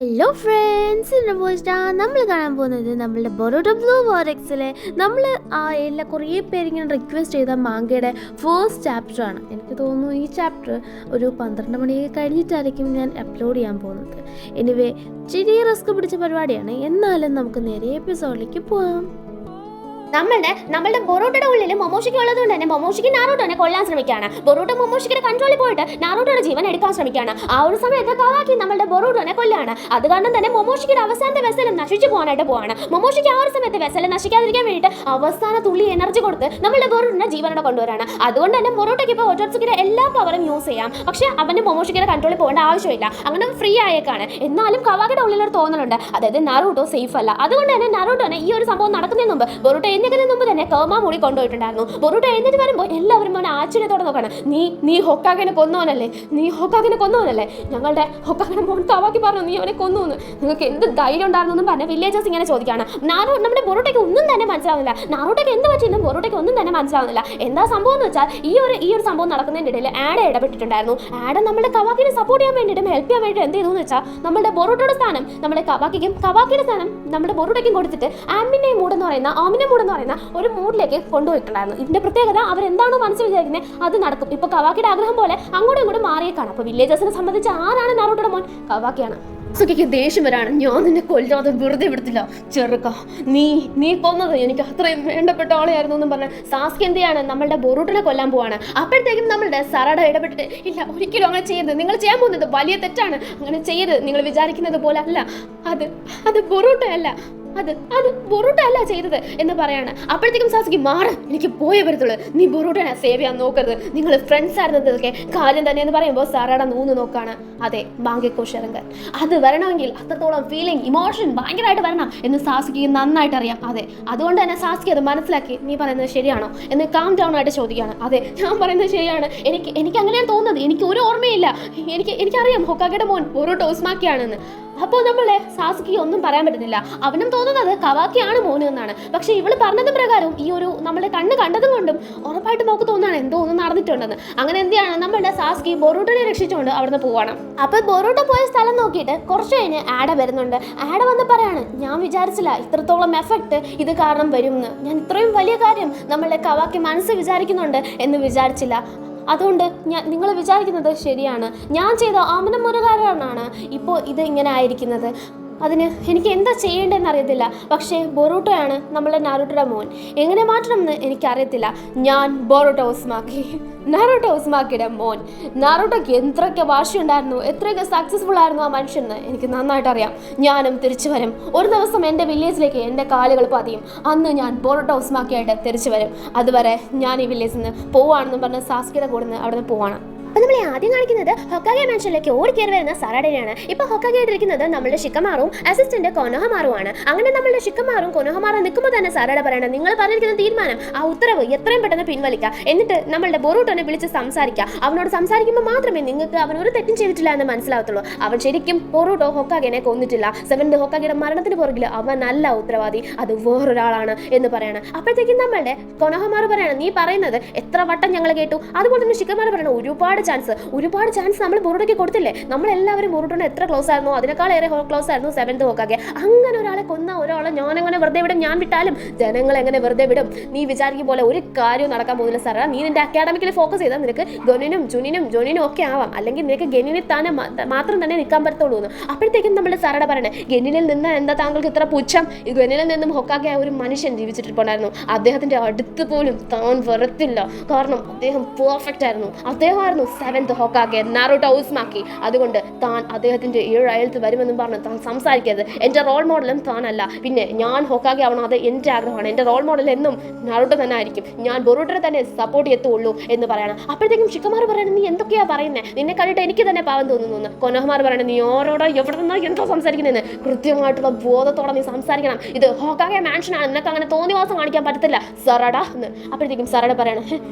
Hello friends, എൻ്റെ പോസ്റ്റാ നമ്മൾ കാണാൻ പോകുന്നത് നമ്മളുടെ ബൊറോട്ട ബ്ലൂ വോറെക്സിലെ നമ്മൾ കുറേ പേരിങ്ങനെ റിക്വസ്റ്റ് ചെയ്ത മാങ്കയുടെ ഫസ്റ്റ് ചാപ്റ്ററാണ്. എനിക്ക് തോന്നുന്നു ഈ ചാപ്റ്റർ ഒരു 12 മണിയൊക്കെ കഴിഞ്ഞിട്ടായിരിക്കും ഞാൻ അപ്ലോഡ് ചെയ്യാൻ പോകുന്നത്. എനിവേ ചെറിയ റിസ്ക് പിടിച്ച പരിപാടിയാണ്, എന്നാലും നമുക്ക് നേരെ എപ്പിസോഡിലേക്ക് പോവാം. നമ്മളുടെ ബൊറൂട്ടയുടെ ഉള്ളിൽ മൊമോഷിക്ക് ഉള്ളതുകൊണ്ട് തന്നെ മൊമോഷിക്ക് നാറൂട്ടോനെ കൊല്ലാൻ ശ്രമിക്കുകയാണ്. ബൊറൂട്ടോ മൊമോഷിക്കിന്റെ കൺട്രോളിൽ പോയിട്ട് നാറൂട്ടോയുടെ ജീവൻ എടുക്കാൻ ശ്രമിക്കുകയാണ്. ആ ഒരു സമയത്ത് കവാക്കി നമ്മളുടെ ബൊറൂട്ടോനെ കൊല്ലാണ്. അത് കാരണം തന്നെ മൊമോഷിക്കിന്റെ അവസാനത്തെ വെസലും നശിച്ചു പോകാനായിട്ട് പോവാണ്. മൊമോഷിക്ക് ആ ഒരു സമയത്ത് വെസൽ നശിക്കാതിരിക്കാൻ വേണ്ടിയിട്ട് അവസാന തുള്ളി എനർജി കൊടുത്ത് നമ്മളുടെ ബൊറൂട്ടിനെ ജീവനോടെ കൊണ്ടുവരാണ്. അതുകൊണ്ട് തന്നെ ബൊറൂട്ടോയ്ക്ക് ഇപ്പോൾ ഒറ്റോട്സുക്കിന്റെ എല്ലാ പവറും യൂസ് ചെയ്യാം. പക്ഷേ അവന്റെ മൊമോഷിക്കിന്റെ കൺട്രോളിൽ പോകേണ്ട ആവശ്യമില്ല. അങ്ങനെ ഫ്രീ ആയേക്കാണ്. എന്നാലും കവാക്കിയുടെ ഉള്ളിലൊരു തോന്നലുണ്ട്, അതായത് നാറൂട്ടോ സേഫ് അല്ല. അതുകൊണ്ട് തന്നെ നാറൂട്ടോനെ ഈ ഒരു സംഭവം നടക്കുന്നതിന് മുമ്പ് ബൊറൂട്ടോ എഴുന്നേൽക്കുന്നതിന് മുമ്പ് തന്നെ കർമ മൂടി കൊണ്ടുപോയിട്ടുണ്ടായിരുന്നു. ബൊറൂട്ടോ എഴുന്നേറ്റ് വരുമ്പോൾ എല്ലാവരും അവനെ ആശ്ചര്യത്തോടെ നോക്കണം. നീ ഹൊക്കാഗിനെ കൊന്നവനല്ലേ? ഞങ്ങളുടെ ഹൊക്കാഗിനെ മോൻ കവാക്കി പറഞ്ഞു നീ അവനെ കൊന്നു. നിങ്ങൾക്ക് എന്ത് ധൈര്യം ഉണ്ടായിരുന്നു പറഞ്ഞ വില്ലേജേഴ്സ് ഇങ്ങനെ ചോദിക്കുകയാണ്. നമ്മുടെ ബൊറൂട്ടോയ്ക്ക് ഒന്നും തന്നെ മനസ്സിലാവുന്നില്ല. നാറൂട്ടോയ്ക്ക് എന്ത് പറ്റിയെന്നും ബൊറൂട്ടോയ്ക്ക് ഒന്നും തന്നെ മനസ്സിലാവുന്നില്ല. എന്താ സംഭവം എന്ന് വെച്ചാൽ ഈ ഒരു സംഭവം നടക്കുന്നതിൻ്റെ ഇടയിൽ ആഡ് ഇടപെട്ടിട്ടുണ്ടായിരുന്നു. ആഡ് നമ്മുടെ കവാക്കിനെ സപ്പോർട്ട് ചെയ്യാൻ വേണ്ടിയിട്ട് ഹെൽപ്പ് ചെയ്യാൻ വേണ്ടിയിട്ട് എന്ത് ചെയ്തു എന്ന് വെച്ചാൽ നമ്മുടെ ബൊറൂട്ടോയുടെ സ്ഥാനം നമ്മുടെ കവാക്കിയുടെ സ്ഥാനം നമ്മുടെ ബൊറൂട്ടോയ്ക്കും കൊടുത്തിട്ട് ആമിനെ മൂടെന്ന് പറയുന്ന ഒരു മൂഡിലേക്ക് കൊണ്ടുപോയിട്ടുണ്ടായിരുന്നു. ഇതിന്റെ പ്രത്യേകത അവരെന്താണോ മനസ്സിൽ വിചാരിക്കുന്നത് അത് നടക്കും. ഇപ്പൊ കവാക്കിയുടെ ആഗ്രഹം പോലെ അങ്ങോട്ടും ഇങ്ങോട്ടും മാറിയേക്കാണ്. അപ്പൊ വില്ലേജേഴ്സിനെ സംബന്ധിച്ച് ആരാണ് നാറൂട്ടോയുടെ മോൻ? കവാക്കിയാണ്. സുഖിക്ക് ദേഷ്യം വരാണ്. ഞാൻ നിന്നെ കൊല്ലാതെ വെറുതെ വിടത്തില്ല ചെറുക്ക. നീ കൊന്നത് എനിക്ക് അത്രയും വേണ്ടപ്പെട്ട ആളെയായിരുന്നു എന്നും പറഞ്ഞ് സാസ്കി എന്ത് ചെയ്യാണ്, നമ്മളുടെ ബൊറൂട്ടനെ കൊല്ലാൻ പോവാണ്. അപ്പോഴത്തേക്കും നമ്മളുടെ സറട ഇടപെട്ടിട്ട് ഇല്ല, ഒരിക്കലും അങ്ങനെ ചെയ്യരുത്, നിങ്ങൾ ചെയ്യാൻ പോകുന്നത് വലിയ തെറ്റാണ്, അങ്ങനെ ചെയ്യരുത്, നിങ്ങൾ വിചാരിക്കുന്നത് പോലെ അല്ല, അത് ബൊറൂട്ട അല്ല, അത് ബൊറൂട്ട അല്ല ചെയ്തത് എന്ന് പറയാണ്. അപ്പോഴത്തേക്കും സാസ്കി മാറ്, എനിക്ക് പോയേ വരത്തുള്ളൂ, നീ ബൊറൂട്ടനെ സേവ് ചെയ്യാൻ നോക്കരുത്, നിങ്ങൾ ഫ്രണ്ട്സ് ആയിരുന്നതൊക്കെ കാര്യം തന്നെ എന്ന് പറയുമ്പോൾ സറട നൂന്ന് നോക്കാണ്. അതെ, ബാങ്കേക്കോ ഷെറങ്കൻ അത് വരണമെങ്കിൽ അത്രത്തോളം ഫീലിംഗ് ഇമോഷൻ ഭയങ്കരമായിട്ട് വരണം എന്ന് സാസ്കിക്ക് നന്നായിട്ട് അറിയാം. അതെ, അതുകൊണ്ട് തന്നെ സാസ്കി അത് മനസ്സിലാക്കി നീ പറയുന്നത് ശരിയാണോ എന്ന് കാം ഡൗൺ ആയിട്ട് ചോദിക്കുകയാണ്. അതെ, ഞാൻ പറയുന്നത് ശരിയാണ്, എനിക്ക് അങ്ങനെയാണ് തോന്നുന്നത്, എനിക്ക് ഒരു ഓർമ്മയില്ല, എനിക്കറിയാം ഹൊക്കാഗയുടെ മോൻ ബൊറൂട്ടോ ഉസ്മാക്കിയാണെന്ന്. അപ്പോൾ നമ്മളെ സാസ്കി ഒന്നും പറയാൻ പറ്റുന്നില്ല. അവനും തോന്നുന്നത് കവാക്കിയാണ് മോന് എന്നാണ്. പക്ഷെ ഇവള് പറഞ്ഞതും പ്രകാരവും ഈ ഒരു നമ്മളെ കണ്ണ് കണ്ടതും കൊണ്ടും ഉറപ്പായിട്ട് നമുക്ക് തോന്നുകയാണ് എന്തോ ഒന്നും നടന്നിട്ടുണ്ടെന്ന്. അങ്ങനെ എന്ത് ചെയ്യാണ്, നമ്മുടെ സാസ്കി ബൊറൂട്ടോനെ രക്ഷിച്ചുകൊണ്ട് അവിടുന്ന് പോവാണ്. അപ്പൊ ബൊറൂട്ടോ പോയ സ്ഥലം നോക്കിയിട്ട് കുറച്ച് കഴിഞ്ഞ് ആഡ വരുന്നുണ്ട്. ആഡ വന്ന് പറയാണ്, ഞാൻ വിചാരിച്ചില്ല ഇത്രത്തോളം എഫക്റ്റ് ഇത് കാരണം വരും എന്ന്. ഞാൻ ഇത്രയും വലിയ കാര്യം നമ്മളെ കവാക്കി മനസ്സ് വിചാരിക്കുന്നുണ്ട് എന്ന് വിചാരിച്ചില്ല. അതുകൊണ്ട് നിങ്ങൾ വിചാരിക്കുന്നത് ശരിയാണ്, ഞാൻ ചെയ്ത ആമനമുറകാരനാണ് ഇപ്പോൾ ഇത് ഇങ്ങനെ ആയിരിക്കുന്നത്. അതിന് എനിക്ക് എന്താ ചെയ്യേണ്ടതെന്ന് അറിയത്തില്ല. പക്ഷേ ബൊറൂട്ടോയാണ് നമ്മളുടെ നാറൂട്ടോയുടെ മോൻ, എങ്ങനെ മാറ്റണമെന്ന് എനിക്കറിയത്തില്ല. ഞാൻ ബൊറൂട്ടോ ഉസ്മാക്കിയുടെ മോൻ. നാറൂട്ടോയ്ക്ക് എത്രയൊക്കെ വാശിയുണ്ടായിരുന്നു, എത്രയൊക്കെ സക്സസ്ഫുൾ ആയിരുന്നു ആ മനുഷ്യന് എനിക്ക് നന്നായിട്ട് അറിയാം. ഞാനും തിരിച്ചു വരും, ഒരു ദിവസം എൻ്റെ വില്ലേജിലേക്ക് എൻ്റെ കാലുകൾ പതിയും, അന്ന് ഞാൻ ബൊറൂട്ടോ ഉസ്മാക്കിയായിട്ട് തിരിച്ചു വരും. അതുവരെ ഞാൻ ഈ വില്ലേജിൽ നിന്ന് പോവാണെന്നും പറഞ്ഞ് സാസ്കിയുടെ കൂടെ നിന്ന് അവിടെ നിന്ന് പോവാണ്. അപ്പോൾ നമ്മളെ ആദ്യം കാണിക്കുന്നത് ഹൊക്കാഗെ മാൻഷനിലേക്ക് ഓടിക്കയറി വരുന്ന സറഡനെയാണ്. ഇപ്പോൾ ഹൊക്കാഗെ ഇരിക്കുന്നത് നമ്മളുടെ ഷിക്കമാറും അസിസ്റ്റന്റ് കൊനോഹമാറുമാണ്. അങ്ങനെ നമ്മളുടെ ഷിക്കമാറും കൊനോഹമാറും നിൽക്കുമ്പോൾ തന്നെ സറഡ പറയണം, നിങ്ങൾ പറഞ്ഞിരിക്കുന്ന തീരുമാനം, ആ ഉത്തരവ് എത്രയും പെട്ടെന്ന് പിൻവലിക്കുക, എന്നിട്ട് നമ്മളുടെ ബൊറൂട്ടോനെ വിളിച്ച് സംസാരിക്കുക. അവനോട് സംസാരിക്കുമ്പോൾ മാത്രമേ നിങ്ങൾക്ക് അവൻ ഒരു തെറ്റും ചെയ്തിട്ടില്ല എന്ന് മനസ്സിലാവത്തുള്ളൂ. അവൻ ശരിക്കും ബൊറൂട്ടോ ഹൊക്കാഗെനെ കൊന്നിട്ടില്ല. 7th ഹൊക്കാഗെയുടെ മരണത്തിന് പുറകിൽ അവൻ നല്ല ഉത്തരവാദി, അത് വേറൊരാളാണ് എന്ന് പറയണം. അപ്പോഴത്തേക്കും നമ്മളുടെ കൊനോഹമാറ് പറയണം, നീ പറയുന്നത് എത്ര വട്ടം ഞങ്ങൾ കേട്ടു. അതുപോലെ തന്നെ ഷിക്കമാറ് പറയണം, ഒരുപാട് ചാൻസ് നമ്മൾ ബൊറൂട്ടോയ്ക്ക് കൊടുത്തില്ലേ, നമ്മളെല്ലാവരും ബൊറൂട്ടോനെ എത്ര ക്ലോസ് ആയിരുന്നു, അതിനേക്കാളേറെ ക്ലോസ് ആയിരുന്നു 7th ഹൊക്കാഗെ. അങ്ങനെ ഒരാളെ കൊന്ന ഒരാളെ ഞാനെങ്ങനെ വെറുതെ വിടും? ഞാൻ വിട്ടാലും ജനങ്ങൾ എങ്ങനെ വെറുതെ വിടും? നീ വിചാരിക്കും പോലെ ഒരു കാര്യവും നടക്കാൻ പോകുന്നില്ല സാറാ. നീ നിന്റെ അക്കാഡമിക്കിൽ ഫോക്കസ് ചെയ്താൽ നിനക്ക് ഗൊനിനും ജുനിനും ഒക്കെ ആവാം, അല്ലെങ്കിൽ നിനക്ക് ഗെനിനിൽ തന്നെ മാത്രം തന്നെ നിൽക്കാൻ പറ്റത്തുള്ളൂ എന്ന്. അപ്പോഴത്തേക്കും നമ്മുടെ സാറയുടെ പറയണേ, ഗെനിനിൽ നിന്ന് എന്താ താങ്കൾക്ക് ഇത്ര പുച്ഛം? ഈ ഗെനിനിൽ നിന്നും ഹൊക്കാഗെ ഒരു മനുഷ്യൻ ജീവിച്ചിട്ടുണ്ടായിരുന്നു, അദ്ദേഹത്തിന്റെ അടുത്ത് പോലും താൻ വരത്തില്ല, കാരണം അദ്ദേഹം പെർഫെക്റ്റ് ആയിരുന്നു, അദ്ദേഹമായിരുന്നു 7th ഹൊക്കാഗെ നാറൂട്ടോ ഉസ്മാക്കി. അതുകൊണ്ട് താൻ അദ്ദേഹത്തിന്റെ 7 അയലത്ത് വരുമെന്നും പറഞ്ഞ് താൻ സംസാരിക്കരുത്. എൻ്റെ റോൾ മോഡലും താനല്ല, പിന്നെ ഞാൻ ഹൊക്കാഗെ ആവണം, അത് എൻ്റെ ആഗ്രഹമാണ്. എൻ്റെ റോൾ മോഡൽ എന്നും നാറൂട്ടോ തന്നെ ആയിരിക്കും, ഞാൻ ബൊറൂട്ടോനെ തന്നെ സപ്പോർട്ട് ചെയ്യത്തുള്ളൂ എന്ന് പറയണം. അപ്പോഴത്തേക്കും ഷിക്കമാർ പറയണം, നീ എന്തൊക്കെയാ പറയുന്നത്? നിന്നെ കണ്ടിട്ട് എനിക്ക് തന്നെ പാവം തോന്നുന്നു. കൊനോഹമാർ പറയണം, നീ ഓരോടോ എവിടെ നിന്നോ എന്തോ സംസാരിക്കുന്നതെന്ന് കൃത്യമായിട്ടുള്ള ബോധത്തോടെ നീ സംസാരിക്കണം. ഇത് ഹൊക്കാഗെ മാൻഷനാണ്, നിനക്ക് അങ്ങനെ തോന്നിവാസം കാണിക്കാൻ പറ്റത്തില്ല സറട എന്ന്. അപ്പോഴത്തേക്കും സറട പറയണം,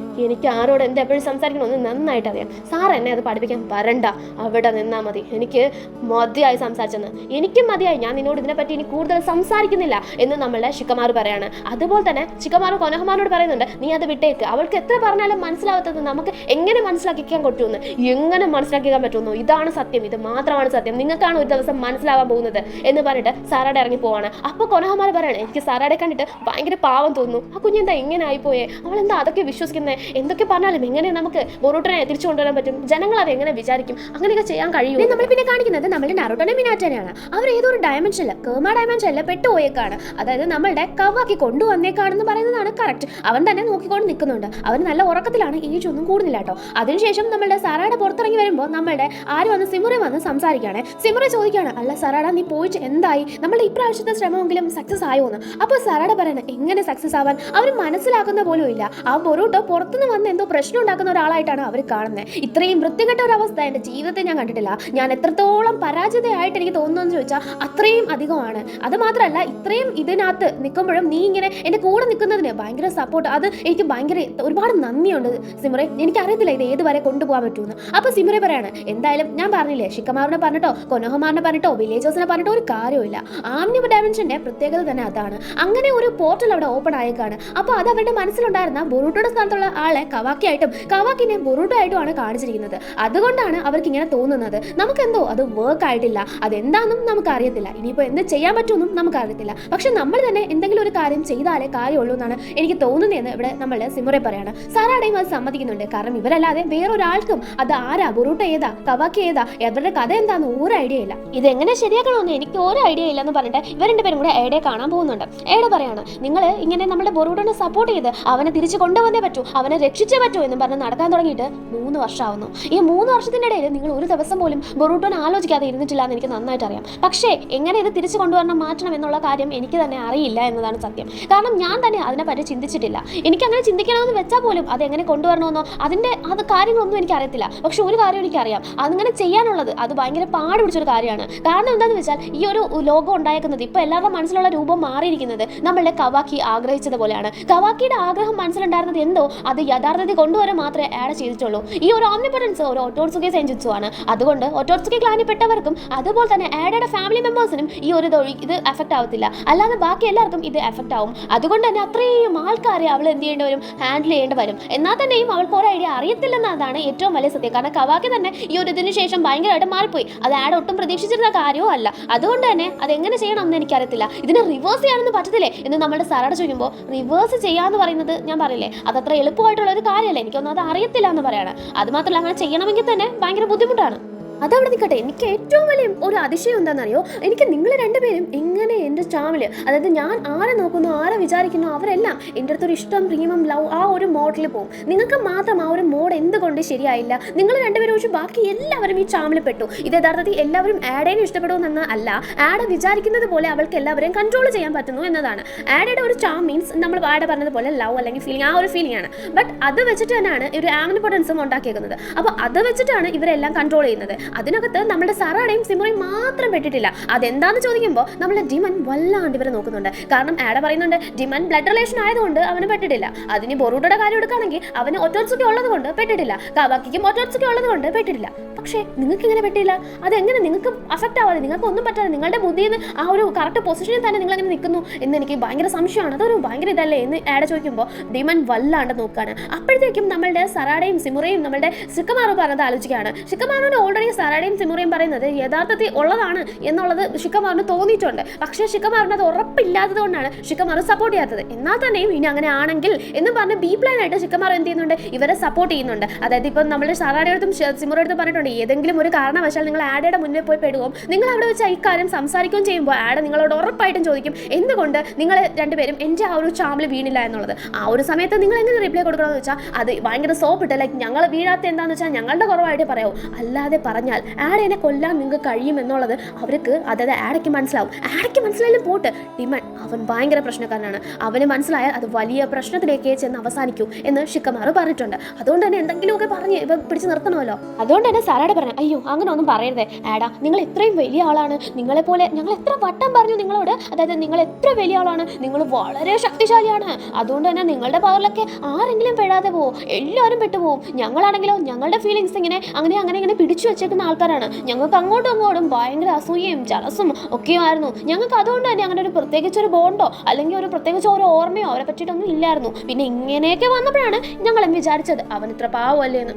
എനിക്ക് ആരോട് എന്ത് എപ്പോഴും സംസാരിക്കണമെന്ന് നന്നായിട്ട് അറിയാം. സാർ എന്നെ അത് പഠിപ്പിക്കാൻ വരണ്ട, അവിടെ നിന്നാൽ മതി, എനിക്ക് മതിയായി സംസാരിച്ചെന്ന്, എനിക്കും മതിയായി, ഞാൻ നിന്നോട് ഇതിനെപ്പറ്റി ഇനി കൂടുതൽ സംസാരിക്കുന്നില്ല എന്ന് നമ്മളുടെ ഷിക്കമാറു പറയാണ്. അതുപോലെ തന്നെ ഷിക്കമാറു കൊനോഹമാറിനോട് പറയുന്നുണ്ട്, നീ അത് വിട്ടേക്ക്, അവൾക്ക് എത്ര പറഞ്ഞാലും മനസ്സിലാവാത്തത് നമുക്ക് എങ്ങനെ മനസ്സിലാക്കിക്കാൻ പറ്റുമെന്ന്, എങ്ങനെ മനസ്സിലാക്കിക്കാൻ പറ്റുമെന്നോ, ഇതാണ് സത്യം, ഇത് മാത്രമാണ് സത്യം, നിങ്ങൾക്കാണ് ഒരു ദിവസം മനസ്സിലാവാൻ പോകുന്നത് എന്ന് പറഞ്ഞിട്ട് സാറാടെ ഇറങ്ങി പോവാണ്. അപ്പോൾ കൊനോഹമാർ പറയാണ്, എനിക്ക് സാറാടെ കണ്ടിട്ട് ഭയങ്കര പാവം തോന്നുന്നു, ആ കുഞ്ഞെന്താ ഇങ്ങനെ ആയിപ്പോയേ, അവളെന്താ അതൊക്കെ വിശ്വസിക്കുന്നത്, എന്തൊക്കെ പറഞ്ഞാലും എങ്ങനെ നമുക്ക് ബൊറൂട്ടോനെ തിരിച്ചു കൊണ്ടുവരാൻ പറ്റും, ജനങ്ങൾ അത് എങ്ങനെ വിചാരിക്കും, അങ്ങനെയൊക്കെ ചെയ്യാൻ കഴിയും. നമ്മൾ പിന്നെ കാണിക്കുന്നത് നമ്മുടെ നറൂട്ടോനെ മിനാറ്റോനെയാണ്. അവർ ഏതോ ഒരു ഡയമെൻഷനിൽ കേമ ഡയമെൻഷനിൽ പെട്ടുപോയേക്കാണ്. അതായത് നമ്മളുടെ കവാക്കി കൊണ്ടുവന്നേക്കാണെന്ന് പറയുന്നതാണ് കറക്റ്റ്. അവൻ തന്നെ നോക്കിക്കൊണ്ട് നിൽക്കുന്നുണ്ട്. അവൻ നല്ല ഉറക്കത്തിലാണ്, ഏജ് ഒന്നും കൂടുന്നില്ല കേട്ടോ. അതിനുശേഷം നമ്മളുടെ സറാഡ പുറത്തിറങ്ങി വരുമ്പോൾ നമ്മളുടെ ആര് വന്ന് സിമുറെ വന്ന് സംസാരിക്കുകയാണ്. സിമുറെ ചോദിക്കുകയാണ്, അല്ല സറാഡ നീ പോയിട്ട് എന്തായി, നമ്മളുടെ ഇപ്രാവശ്യത്തെ ശ്രമമെങ്കിലും സക്സസ് ആയോ എന്ന്. അപ്പോൾ സറാഡ പറയണ, എങ്ങനെ സക്സസ് ആവാൻ, അവർ മനസ്സിലാക്കുന്ന പോലും ഇല്ല. ആ ബൊറൂട്ടോ പുറത്തുനിന്ന് വന്ന് എന്തോ പ്രശ്നം ഉണ്ടാക്കുന്ന ഒരാളായിട്ടാണ് അവർ കാണുന്നത്. ഇത്രയും വൃത്തികെട്ട ഒരു അവസ്ഥ എൻ്റെ ജീവിതത്തിൽ ഞാൻ കണ്ടിട്ടില്ല. ഞാൻ എത്രത്തോളം പരാജിതയായിട്ട് എനിക്ക് തോന്നുന്നു ചോദിച്ചാൽ അത്രയും അധികമാണ്. അത് മാത്രമല്ല, ഇത്രയും ഇതിനകത്ത് നിൽക്കുമ്പോഴും നീ ഇങ്ങനെ എൻ്റെ കൂടെ നിൽക്കുന്നതിന് ഭയങ്കര സപ്പോർട്ട്, അത് എനിക്ക് ഭയങ്കര ഒരുപാട് നന്ദിയുണ്ട് സിമുറെ. എനിക്കറിയത്തില്ല ഇത് ഏത് വരെ കൊണ്ടുപോകാൻ പറ്റുമെന്ന്. അപ്പോൾ സിമുറെ പറയാണ്, എന്തായാലും ഞാൻ പറഞ്ഞില്ലേ, ഷിക്കമാറിനെ പറഞ്ഞിട്ടോ കൊനോഹമാറിനെ പറഞ്ഞിട്ടോ വില്ലേജേഴ്സിനെ പറഞ്ഞിട്ടോ ഒരു കാര്യമില്ല. ആംനി ഡയമെൻഷൻ്റെ പ്രത്യേകത തന്നെ അതാണ്. അങ്ങനെ ഒരു പോർട്ടൽ അവിടെ ഓപ്പൺ ആയേക്കാണ്. അപ്പോൾ അത് അവരുടെ മനസ്സിലുണ്ടായിരുന്ന ബൊറൂട്ടോയുടെ സ്ഥാനത്തുള്ള ആളെ കവാക്കിയായിട്ടും കവാക്കിനെ ബൊറൂട്ടോ ആയിട്ടുമാണ് കാണിച്ചിരിക്കുന്നത്. അതുകൊണ്ടാണ് അവർക്ക് ഇങ്ങനെ തോന്നുന്നത്. നമുക്കെന്തോ അത് വർക്ക് ആയിട്ടില്ല, അതെന്താണെന്നും നമുക്ക് അറിയത്തില്ല, ഇനിയിപ്പോൾ എന്ത് ചെയ്യാൻ പറ്റുമെന്നും നമുക്ക് അറിയത്തില്ല. പക്ഷെ നമ്മൾ തന്നെ എന്തെങ്കിലും ഒരു കാര്യം ചെയ്താലേ കാര്യമുള്ളൂ എന്നാണ് എനിക്ക് തോന്നുന്നതെന്ന് ഇവിടെ നമ്മൾ സിമുറെ പറയാണ്. സാറാടേയും അത് സമ്മതിക്കുന്നുണ്ട്. കാരണം ഇവരല്ലാതെ വേറൊരാൾക്കും അത് ആരാ, ബൊറൂട്ടോ ഏതാ, കവാക്കി ഏതാ, അവരുടെ കഥ എന്താണെന്ന് ഒരു ഐഡിയ ഇല്ല. ഇതെങ്ങനെ ശരിയാക്കണമെന്ന് എനിക്ക് ഒരു ഐഡിയ ഇല്ലെന്ന് പറഞ്ഞിട്ട് ഇവർ രണ്ടുപേരും കൂടെ ഏടെ കാണാൻ പോകുന്നുണ്ട്. ഏടെ പറയാണ്, നിങ്ങൾ ഇങ്ങനെ നമ്മുടെ ബൊറൂട്ടോനെ സപ്പോർട്ട് ചെയ്ത് അവനെ തിരിച്ചു കൊണ്ടുവന്നേ പറ്റൂ, അവനെ രക്ഷിച്ചേ പറ്റൂ എന്ന് പറഞ്ഞ് നടക്കാൻ തുടങ്ങിയിട്ട് 3 വർഷമാവുന്നു. ഈ 3 വർഷത്തിൻ്റെ ഇടയിൽ നിങ്ങൾ ഒരു ദിവസം പോലും ബൊറൂട്ടോനെ ആലോചിക്കാതെ ഇരുന്നിട്ടില്ല എന്ന് എനിക്ക് നന്നായിട്ട് അറിയാം. പക്ഷേ എങ്ങനെ ഇത് തിരിച്ചു കൊണ്ടുവരണം, മാറ്റണം എന്നുള്ള കാര്യം എനിക്ക് തന്നെ അറിയില്ല എന്നതാണ് സത്യം. കാരണം ഞാൻ തന്നെ അതിനെപ്പറ്റി ചിന്തിച്ചിട്ടില്ല. എനിക്കങ്ങനെ ചിന്തിക്കണമെന്ന് വെച്ചാൽ പോലും അത് എങ്ങനെ കൊണ്ടുവരണമെന്നോ അത് കാര്യങ്ങളൊന്നും എനിക്ക് അറിയത്തില്ല. പക്ഷെ ഒരു കാര്യം എനിക്കറിയാം, അതിങ്ങനെ ചെയ്യാനുള്ളത് അത് ഭയങ്കര പാട് പിടിച്ചൊരു കാര്യമാണ്. കാരണം എന്താണെന്ന് വെച്ചാൽ ഈ ഒരു ലോകം ഉണ്ടായിരിക്കുന്നത് ഇപ്പോൾ എല്ലാവരുടെ മനസ്സിലുള്ള രൂപം മാറിയിരിക്കുന്നത് നമ്മളുടെ കവാക്കി ആഗ്രഹിച്ചതുപോലെയാണ്. കവാക്കിയുടെ ആഗ്രഹം മനസ്സിലുണ്ടായിരുന്നത് എന്തോ അത് യഥാർത്ഥത്തിൽ കൊണ്ടുവരാൻ മാത്രമേ ആഡ് ചെയ്തിട്ടുള്ളൂ. ഈ ഒരു ഓംനിപൊട്ടൻസ് ഒരു ഒട്ടോട്സുകെ സെഞ്ചുത്സു ആണ്. അതുകൊണ്ട് ഒട്ടോട്സുകെ ക്ലാനിൽപ്പെട്ടവർക്കും അതുപോലെ തന്നെ ആഡയുടെ ഫാമിലി മെമ്പേഴ്സിനും ഈ ഒരു ഇത് എഫക്റ്റ് ആവത്തില്ല. അല്ലാതെ ബാക്കി എല്ലാവർക്കും ഇത് എഫക്റ്റ് ആവും. അതുകൊണ്ട് തന്നെ അത്രയും ആൾക്കാരെ അവൾ എന്ത് ചെയ്യേണ്ടി വരും, ഹാൻഡിൽ ചെയ്യേണ്ടി വരും. എന്നാൽ തന്നെയും അവൾക്ക് ഒരു ഐഡിയ അറിയത്തില്ലെന്നതാണ് ഏറ്റവും വലിയ സത്യം. കാരണം കവാക്കി തന്നെ ഈ ഒരു ഇതിന് ശേഷം ഭയങ്കരമായിട്ട് മാറിപ്പോയി. അത് ആഡ് ഒട്ടും പ്രതീക്ഷിച്ചിരുന്ന കാര്യവും അല്ല. അതുകൊണ്ട് തന്നെ അതെങ്ങനെ ചെയ്യണമെന്ന് എനിക്കറിയത്തില്ല. ഇതിനെ റിവേഴ്സ് ചെയ്യാനൊന്നും പറ്റത്തില്ലേ എന്ന് നമ്മുടെ സാറോട് ചോദിക്കുമ്പോൾ, റിവേഴ്സ് ചെയ്യാന്ന് പറയുന്നത് ഞാൻ പറയില്ലേ, അതത്ര എളുപ്പമായിട്ടുള്ള ഒരു കാര്യമല്ല. എനിക്കൊന്നും അത് അറിയത്തില്ല എന്ന് പറയാണ്. അത് മാത്രമല്ല, അങ്ങനെ ചെയ്യണമെങ്കിൽ തന്നെ ഭയങ്കര ബുദ്ധിമുട്ടാണ്. അതവിടെ നിൽക്കട്ടെ, എനിക്ക് ഏറ്റവും വലിയ ഒരു അതിശയം എന്താണെന്നറിയോ, എനിക്ക് നിങ്ങൾ രണ്ടുപേരും എങ്ങനെ എൻ്റെ ചാമിൽ, അതായത് ഞാൻ ആരെ നോക്കുന്നു, ആരെ വിചാരിക്കുന്നു, അവരെല്ലാം എൻ്റെ അടുത്തൊരു ഇഷ്ടം, പ്രീമം, ലവ് ആ ഒരു മോഡിൽ പോകും. നിങ്ങൾക്ക് മാത്രം ആ ഒരു മോഡ് എന്തുകൊണ്ട് ശരിയായില്ല? നിങ്ങൾ രണ്ടുപേരും ഒഴിച്ച് ബാക്കി എല്ലാവരും ഈ ചാമിൽ പെട്ടു. ഇത് യഥാർത്ഥത്തിൽ എല്ലാവരും ആഡേനെ ഇഷ്ടപ്പെടുമെന്ന് അല്ല, ആഡ് വിചാരിക്കുന്നത് പോലെ അവൾക്ക് എല്ലാവരെയും കൺട്രോൾ ചെയ്യാൻ പറ്റുന്നു എന്നതാണ്. ആഡയുടെ ഒരു ചാം മീൻസ് നമ്മൾ ആഡ് പറഞ്ഞതുപോലെ ലവ് അല്ലെങ്കിൽ ഫീലിംഗ്, ആ ഒരു ഫീലിംഗ് ആണ്. ബട്ട് അത് വെച്ചിട്ട് തന്നെയാണ് ഒരു ആംനിപൊട്ടൻസും ഉണ്ടാക്കിയേക്കുന്നത്. അപ്പോൾ അത് വെച്ചിട്ടാണ് ഇവരെല്ലാം കൺട്രോൾ ചെയ്യുന്നത്. അതിനകത്ത് നമ്മുടെ സറാടയും സിമുറയും മാത്രം പെട്ടിട്ടില്ല. അതെന്താന്ന് ചോദിക്കുമ്പോൾ നമ്മുടെ ഡിമൻ വല്ലാണ്ട് ഇവരെ നോക്കുന്നുണ്ട്. കാരണം ആഡ് പറയുന്നുണ്ട് ഡിമൻ ബ്ലഡ് റിലേഷൻ ആയതുകൊണ്ട് അവന് പെട്ടിട്ടില്ല. അതിന് ബൊറൂട്ടോയുടെ കാര്യം എടുക്കുകയാണെങ്കിൽ അവന് ഒറ്റോട്സുക്കെ ഉള്ളത് കൊണ്ട് പെട്ടിട്ടില്ല, കവാക്കിക്കും ഒറ്റോട്സുക്കെ ഉള്ളത് കൊണ്ട് പെട്ടിട്ടില്ല. പക്ഷേ നിങ്ങൾക്ക് ഇങ്ങനെ പെട്ടില്ല, അതെങ്ങനെ നിങ്ങൾക്ക് അഫക്റ്റ് ആവാതെ, നിങ്ങൾക്ക് ഒന്നും പറ്റാതെ നിങ്ങളുടെ ബുദ്ധിയിൽ നിന്ന് ആ ഒരു കറക്റ്റ് പൊസിഷനിൽ തന്നെ നിങ്ങൾ അങ്ങനെ നിൽക്കുന്നു എന്ന് എനിക്ക് ഭയങ്കര സംശയമാണ്. അതൊരു ഭയങ്കര ഇതല്ലേ എന്ന് ആഡ് ചോദിക്കുമ്പോൾ ഡിമൻ വല്ലാണ്ട് നോക്കുകയാണ്. അപ്പോഴത്തേക്കും നമ്മളുടെ സറാടയും സിമുറയും നമ്മളുടെ ഷിക്കമാറു പറഞ്ഞത് ആലോചിക്കുകയാണ്. ഷിക്കമാറുവിന് ഓൾറെഡി സറാടയും സിമുറയും പറയുന്നത് യഥാർത്ഥത്തിൽ ഉള്ളതാണ് എന്നുള്ളത് ഷിക്കമാറിന് തോന്നിയിട്ടുണ്ട്. പക്ഷേ ഷിക്കമാറിന് അത് ഉറപ്പില്ലാത്തത് കൊണ്ടാണ് ഷിക്കമാറ് സപ്പോർട്ട് ചെയ്യാത്തത്. എന്നാൽ തന്നെയും ഇനി അങ്ങനെ ആണെങ്കിൽ എന്ന് പറഞ്ഞ് ബി പ്ലാൻ ആയിട്ട് ഷിക്കമാർ എന്ത് ചെയ്യുന്നുണ്ട്, ഇവരെ സപ്പോർട്ട് ചെയ്യുന്നുണ്ട്. അതായത് ഇപ്പം നമ്മൾ സറാടടുത്തും സിമുറടുത്തും പറഞ്ഞിട്ടുണ്ട്, ഏതെങ്കിലും ഒരു കാരണവശാൽ നിങ്ങൾ ആഡയുടെ മുന്നിൽ പോയി പെടുകയും നിങ്ങൾ അവിടെ വെച്ച് ഇക്കാര്യം സംസാരിക്കുകയും ചെയ്യുമ്പോൾ ആഡ് നിങ്ങളോട് ഉറപ്പായിട്ടും ചോദിക്കും എന്തുകൊണ്ട് നിങ്ങൾ രണ്ടുപേരും എൻ്റെ ആ ഒരു ചാമിൽ വീണില്ല എന്നുള്ളത്. ആ ഒരു സമയത്ത് നിങ്ങൾ എങ്ങനെ റിപ്ലൈ കൊടുക്കണമെന്ന് വെച്ചാൽ അത് ഭയങ്കര സോപ്പിട്ട് ലൈക്ക് ഞങ്ങൾ വീഴാത്ത എന്താണെന്ന് വെച്ചാൽ ഞങ്ങളുടെ കുറവായിട്ട് പറയാവും, അല്ലാതെ പറഞ്ഞ പറഞ്ഞാൽ ആഡേനെ കൊല്ലാൻ നിങ്ങൾക്ക് കഴിയുമെന്നുള്ളത് അവർക്ക്, അതായത് ആഡയ്ക്ക് മനസ്സിലാവും. ആഡയ്ക്ക് മനസ്സിലായാലും പോട്ട്, ഡിമൺ അവൻ ഭയങ്കര പ്രശ്നക്കാരനാണ്, അവന് മനസ്സിലായാൽ അത് വലിയ പ്രശ്നത്തിലേക്ക് ചെന്ന് അവസാനിക്കൂ എന്ന് ഷിക്കമാറു പറഞ്ഞിട്ടുണ്ട്. അതുകൊണ്ട് തന്നെ എന്തെങ്കിലുമൊക്കെ പറഞ്ഞ് ഇവ പിടിച്ച് നിർത്തണമല്ലോ. അതുകൊണ്ട് തന്നെ സാറാടെ പറഞ്ഞു, അയ്യോ അങ്ങനെ ഒന്നും പറയരുതേ ആഡാ, നിങ്ങൾ ഇത്രയും വലിയ ആളാണ്, നിങ്ങളെപ്പോലെ ഞങ്ങൾ എത്ര വട്ടം പറഞ്ഞു നിങ്ങളോട്, അതായത് നിങ്ങൾ എത്ര വലിയ ആളാണ്, നിങ്ങൾ വളരെ ശക്തിശാലിയാണ്, അതുകൊണ്ട് തന്നെ നിങ്ങളുടെ പവറിലൊക്കെ ആരെങ്കിലും പെടാതെ പോവും, എല്ലാവരും പെട്ടുപോകും. ഞങ്ങളാണെങ്കിലോ ഞങ്ങളുടെ ഫീലിങ്സ് ഇങ്ങനെ പിടിച്ചു വെച്ചേക്കുന്ന ആൾക്കാരാണ്. ഞങ്ങൾക്ക് അങ്ങോട്ടും അങ്ങോട്ടും ഭയങ്കര അസൂയയും ജലസും ഒക്കെയായിരുന്നു. ഞങ്ങൾക്ക് അതുകൊണ്ട് തന്നെ അങ്ങനെ ഒരു പ്രത്യേകിച്ചൊരു ബോണ്ടോ അല്ലെങ്കിൽ ഒരു പ്രത്യേകിച്ച് ഒരു ഓർമ്മയോ അവരെ പറ്റിയിട്ടൊന്നും ഇല്ലായിരുന്നു. പിന്നെ ഇങ്ങനെയൊക്കെ വന്നപ്പോഴാണ് ഞങ്ങളും വിചാരിച്ചത് അവൻ ഇത്ര പാവമല്ലേന്ന്.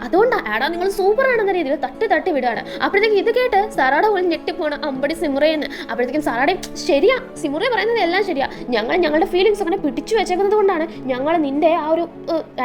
അതുകൊണ്ടാണ് ആടാ നിങ്ങൾ സൂപ്പർ ആണെന്ന രീതിയിൽ തട്ടി വിടുകയാണ്. അപ്പോഴത്തേക്കും ഇത് കേട്ട് സാറാടെ പോലും ഞെട്ടിപ്പോണ് അമ്പടി സിമുറയെന്ന്. അപ്പോഴത്തേക്കും സാറാടെ ശരിയാ, സിമുറ പറയുന്നത് എല്ലാം ശരിയാ, ഞങ്ങളുടെ ഫീലിങ്സ് അങ്ങനെ പിടിച്ചു വെച്ചേക്കുന്നത് കൊണ്ടാണ് ഞങ്ങൾ നിന്റെ ആ ഒരു